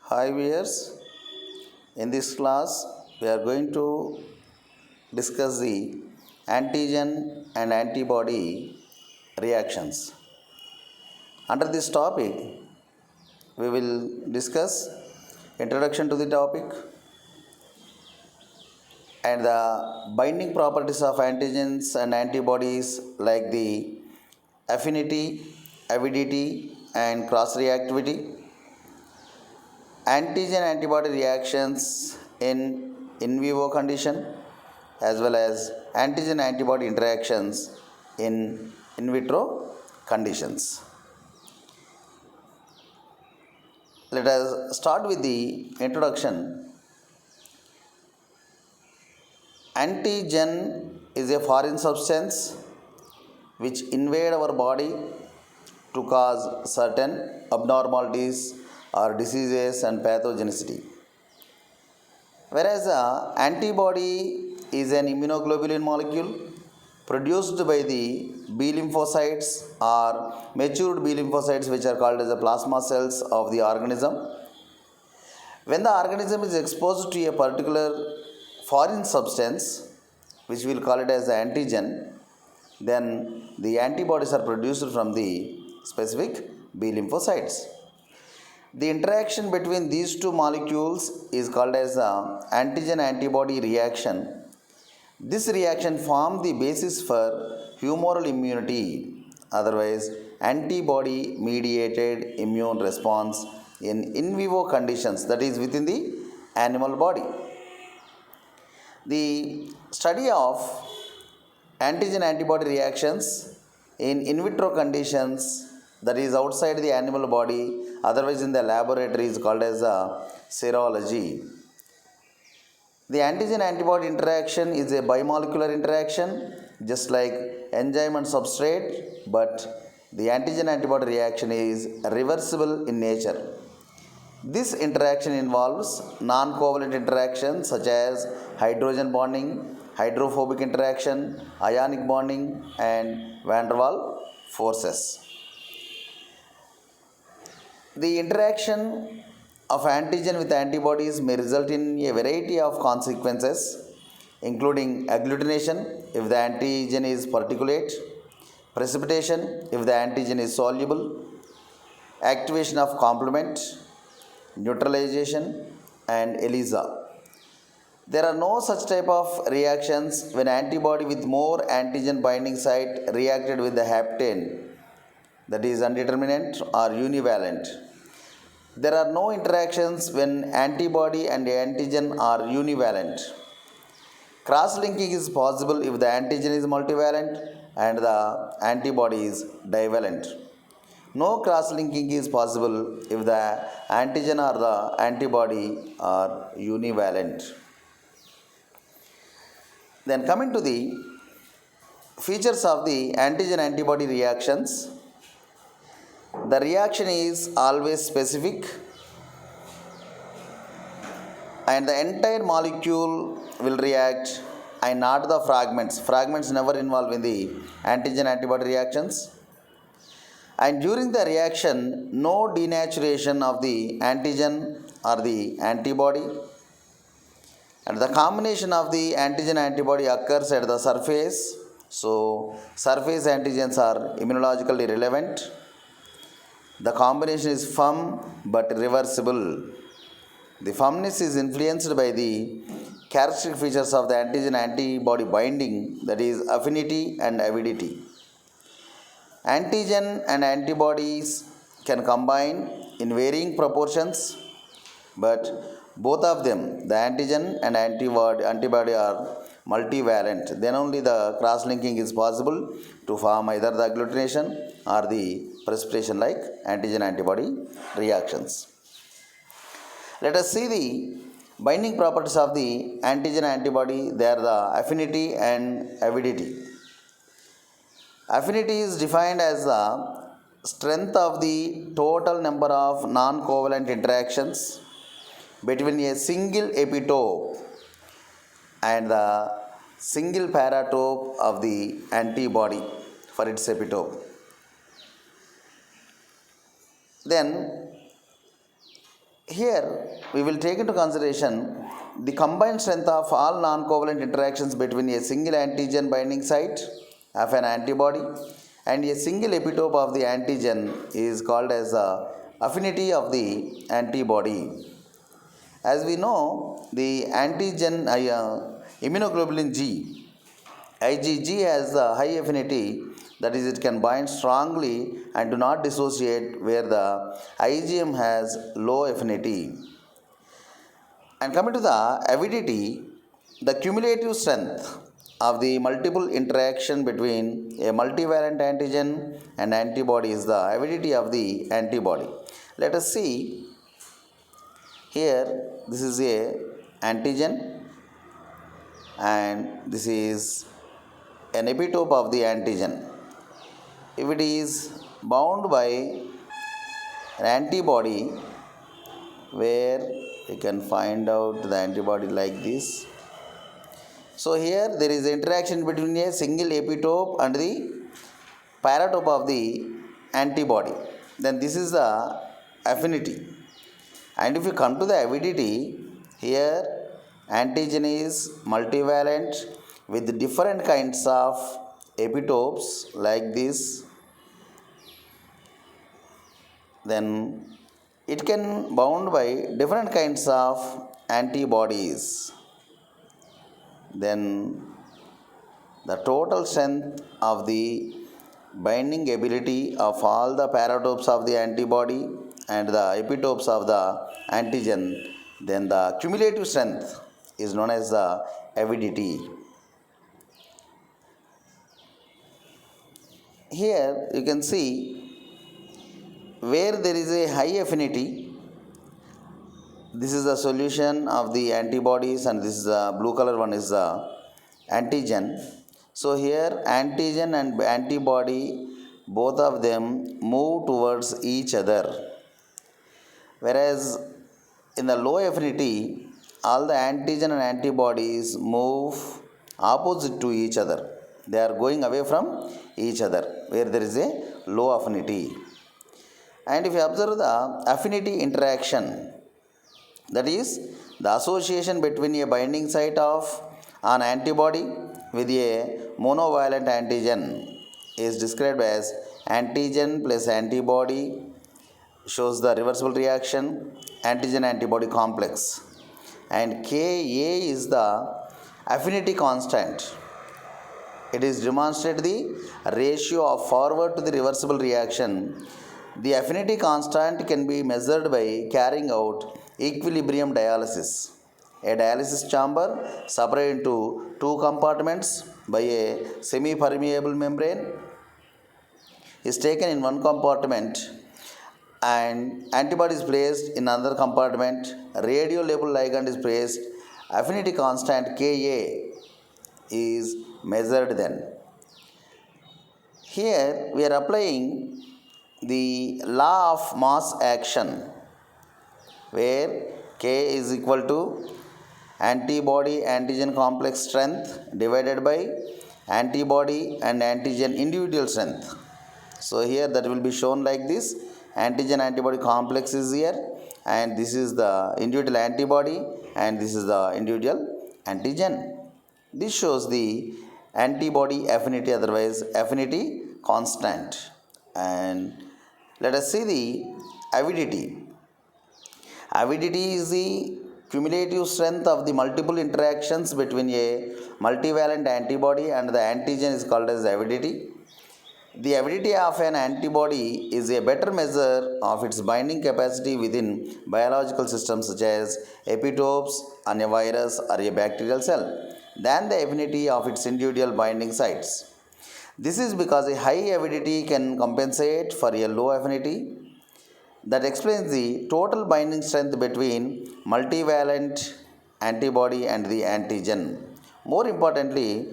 Hi viewers, in this class we are going to discuss the antigen and antibody reactions. Under this topic, we will discuss introduction to the topic and the binding properties of antigens and antibodies like the affinity, avidity and cross reactivity. Antigen antibody reactions in vivo condition as well as antigen antibody interactions in vitro conditions. Let us start with the introduction. Antigen is a foreign substance which invade our body to cause certain abnormalities or diseases and pathogenicity. Whereas antibody is an immunoglobulin molecule produced by the B lymphocytes or matured B lymphocytes, which are called as the plasma cells of the organism. When the organism is exposed to a particular foreign substance, which we'll call it as the antigen, then the antibodies are produced from the specific B lymphocytes. The interaction between these two molecules is called as antigen antibody reaction. This reaction forms the basis for humoral immunity, otherwise antibody mediated immune response in vivo conditions, that is within the animal body. The study of antigen antibody reactions in vitro conditions, that is outside the animal body, otherwise in the laboratory, is called as serology. The antigen antibody interaction is a bimolecular interaction, just like enzyme and substrate, but the antigen antibody reaction is reversible in nature. This interaction involves non-covalent interactions such as hydrogen bonding, hydrophobic interaction, ionic bonding, and van der Waals forces. The interaction of antigen with antibodies may result in a variety of consequences, including agglutination if the antigen is particulate, precipitation if the antigen is soluble, activation of complement, neutralization, and ELISA. There are no such type of reactions when antibody with more antigen binding site reacted with the hapten, that is undeterminate or univalent. There are no interactions when antibody and antigen are univalent. Cross-linking is possible if the antigen is multivalent and the antibody is divalent. No cross-linking is possible if the antigen or the antibody are univalent. Then coming to the features of the antigen antibody reactions, the reaction is always specific and the entire molecule will react and not the fragments. Fragments never involve in the antigen antibody reactions. And during the reaction, no denaturation of the antigen or the antibody. And the combination of the antigen antibody occurs at the surface. So, surface antigens are immunologically relevant. The combination is firm but reversible. The firmness is influenced by the characteristic features of the antigen antibody binding, that is affinity and avidity. Antigen and antibodies can combine in varying proportions, but both of them, the antigen and antibody are multivalent. Then only the cross-linking is possible to form either the agglutination or the precipitation like antigen antibody reactions. Let us see the binding properties of the antigen antibody. They are the affinity and avidity. Affinity is defined as the strength of the total number of non-covalent interactions between a single epitope and the single paratope of the antibody for its epitope. Then Here we will take into consideration the combined strength of all non-covalent interactions between a single antigen binding site of an antibody and a single epitope of the antigen is called as the affinity of the antibody. As we know, the antigen immunoglobulin G, IgG has the high affinity, that is, it can bind strongly and do not dissociate, where the IgM has low affinity. And coming to the avidity, the cumulative strength of the multiple interaction between a multivalent antigen and antibody is the avidity of the antibody. Let us see here. This is a antigen and this is an epitope of the antigen. If it is bound by an antibody, where you can find out the antibody like this. So here there is interaction between a single epitope and the paratope of the antibody. Then this is the affinity. And if you come to the avidity, here antigen is multivalent with different kinds of epitopes like this. Then it can bound by different kinds of antibodies. Then the total strength of the binding ability of all the paratopes of the antibody and the epitopes of the antigen, then the cumulative strength is known as the avidity. Here you can see where there is a high affinity. This is the solution of the antibodies and this is the blue color one is the antigen. So here antigen and antibody, both of them move towards each other. Whereas in the low affinity, all the antigen and antibodies move opposite to each other. They are going away from each other where there is a low affinity. And if you observe the affinity interaction, that is the association between a binding site of an antibody with a monovalent antigen, is described as antigen plus antibody, shows the reversible reaction, antigen antibody complex. And Ka is the affinity constant. It is demonstrate the ratio of forward to the reversible reaction. The affinity constant can be measured by carrying out equilibrium dialysis. A dialysis chamber separated into two compartments by a semi-permeable membrane is taken in one compartment and antibody is placed in another compartment. Radiolabeled ligand is placed. Affinity constant Ka is measured then. Here we are applying the law of mass action, where K is equal to antibody antigen complex strength divided by antibody and antigen individual strength. So here that will be shown like this. Antigen antibody complex is here and this is the individual antibody and this is the individual antigen. This shows the antibody affinity, otherwise affinity constant. And let us see the avidity. Avidity is the cumulative strength of the multiple interactions between a multivalent antibody and the antigen is called as avidity. The avidity of an antibody is a better measure of its binding capacity within biological systems such as epitopes on a virus or a bacterial cell than the affinity of its individual binding sites. This is because a high avidity can compensate for a low affinity. That explains the total binding strength between multivalent antibody and the antigen. More importantly,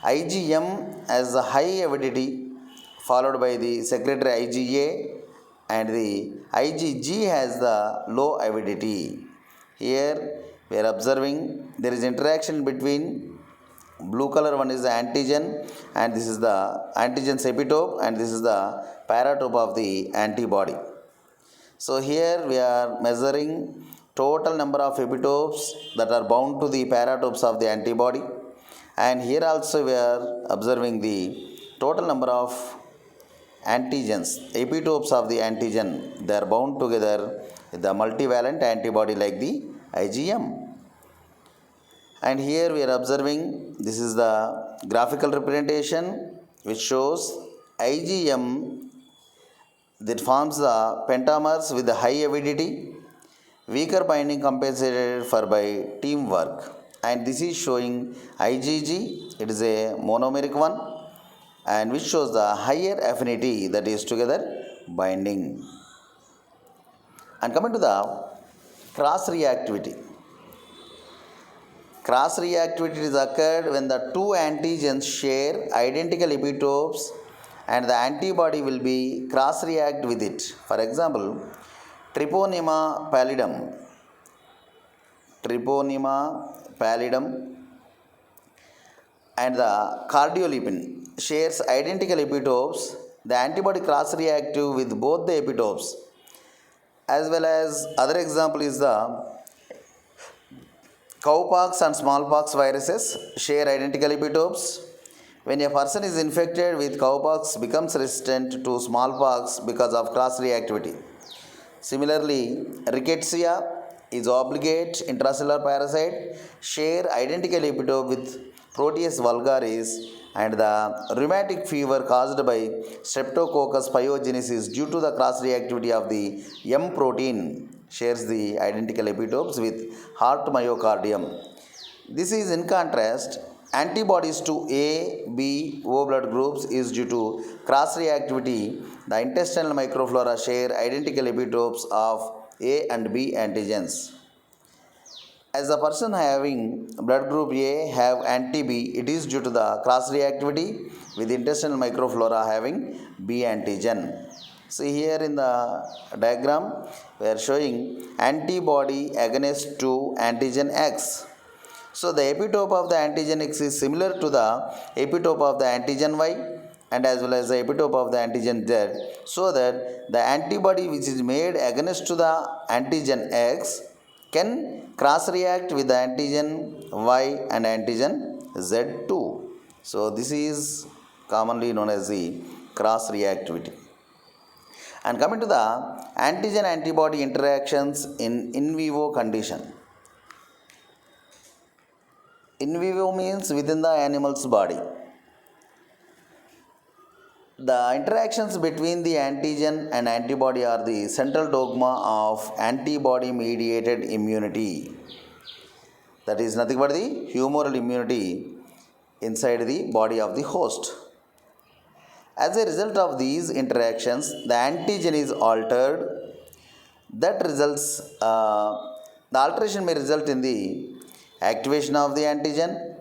IgM has a high avidity followed by the secretory IgA and the IgG has the low avidity. Here we are observing there is interaction between blue color one is the antigen and this is the antigen's epitope and this is the paratope of the antibody. So here we are measuring total number of epitopes that are bound to the paratopes of the antibody, and here also we are observing the total number of antigens, epitopes of the antigen. They are bound together with the multivalent antibody like the IgM. And here we are observing, this is the graphical representation which shows IgM that forms the pentamers with the high avidity, weaker binding compensated for by teamwork. And this is showing IgG, it is a monomeric one, and which shows the higher affinity, that is together binding. And coming to the cross reactivity. Cross reactivity is occurred when the two antigens share identical epitopes and the antibody will be cross react with it. For example, Treponema pallidum, Treponema pallidum and the cardiolipin shares identical epitopes. The antibody cross reactive with both the epitopes. As well as other example is the cowpox and smallpox viruses share identical epitopes. When a person is infected with cowpox, becomes resistant to smallpox because of cross reactivity. Similarly, rickettsia is obligate intracellular parasite, share identical epitope with Proteus vulgaris, and the rheumatic fever caused by Streptococcus pyogenesis due to the cross reactivity of the M protein shares the identical epitopes with heart myocardium. This is in contrast, antibodies to A, B, O blood groups is due to cross reactivity. The intestinal microflora share identical epitopes of A and B antigens. As a person having blood group A have anti-B, it is due to the cross reactivity with intestinal microflora having B antigen. See here in the diagram, we are showing antibody against to antigen X. So the epitope of the antigen X is similar to the epitope of the antigen Y and as well as the epitope of the antigen Z, so that the antibody which is made against to the antigen X can cross react with the antigen Y and antigen Z2. So this is commonly known as the cross reactivity. And coming to the antigen antibody interactions in vivo condition. In vivo means within the animal's body. The interactions between the antigen and antibody are the central dogma of antibody mediated immunity. That is nothing but the humoral immunity inside the body of the host. As a result of these interactions, the antigen is altered. The alteration may result in the activation of the antigen,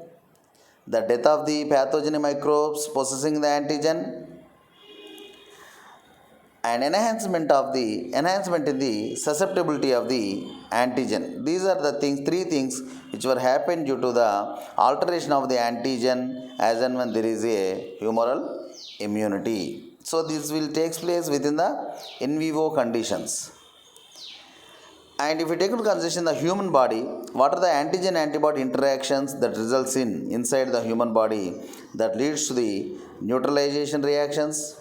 the death of the pathogenic microbes possessing the antigen, and enhancement in the susceptibility of the antigen. These are the three things which were happened due to the alteration of the antigen as and when there is a humoral immunity. So this will take place within the in vivo conditions. And if we take into consideration the human body, what are the antigen antibody interactions that results in inside the human body that leads to the neutralization reactions,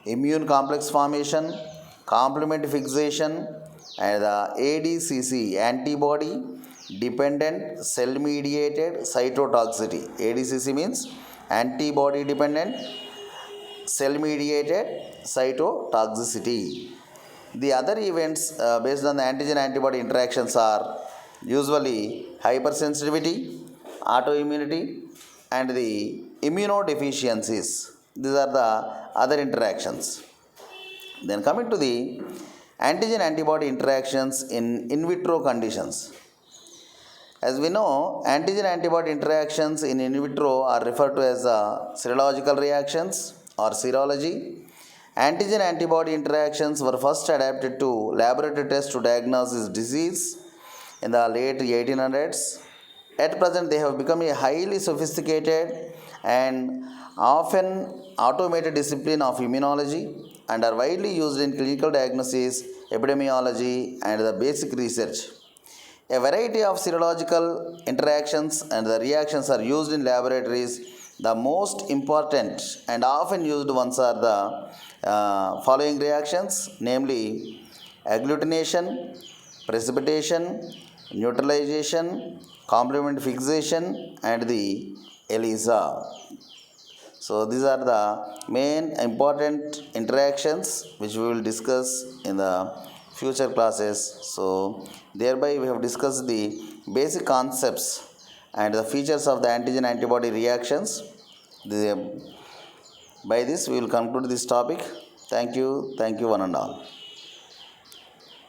immune complex formation, complement fixation, and the ADCC, antibody dependent cell mediated cytotoxicity. ADCC means antibody dependent cell mediated cytotoxicity. The other events based on the antigen antibody interactions are usually hypersensitivity, autoimmunity, and the immunodeficiencies. These are the other interactions. Then coming to the antigen antibody interactions in vitro conditions. As we know, antigen antibody interactions in vitro are referred to as serological reactions or serology. Antigen antibody interactions were first adapted to laboratory tests to diagnose this disease in the late 1800s. At present, they have become a highly sophisticated and often automated discipline of immunology. and are widely used in clinical diagnosis, epidemiology, and the basic research. A variety of serological interactions and the reactions are used in laboratories. The most important and often used ones are the following reactions, namely agglutination, precipitation, neutralization, complement fixation, and the ELISA. So these are the main important interactions which we will discuss in the future classes. So thereby we have discussed the basic concepts and the features of the antigen antibody reactions. By this we will conclude this topic. Thank you one and all.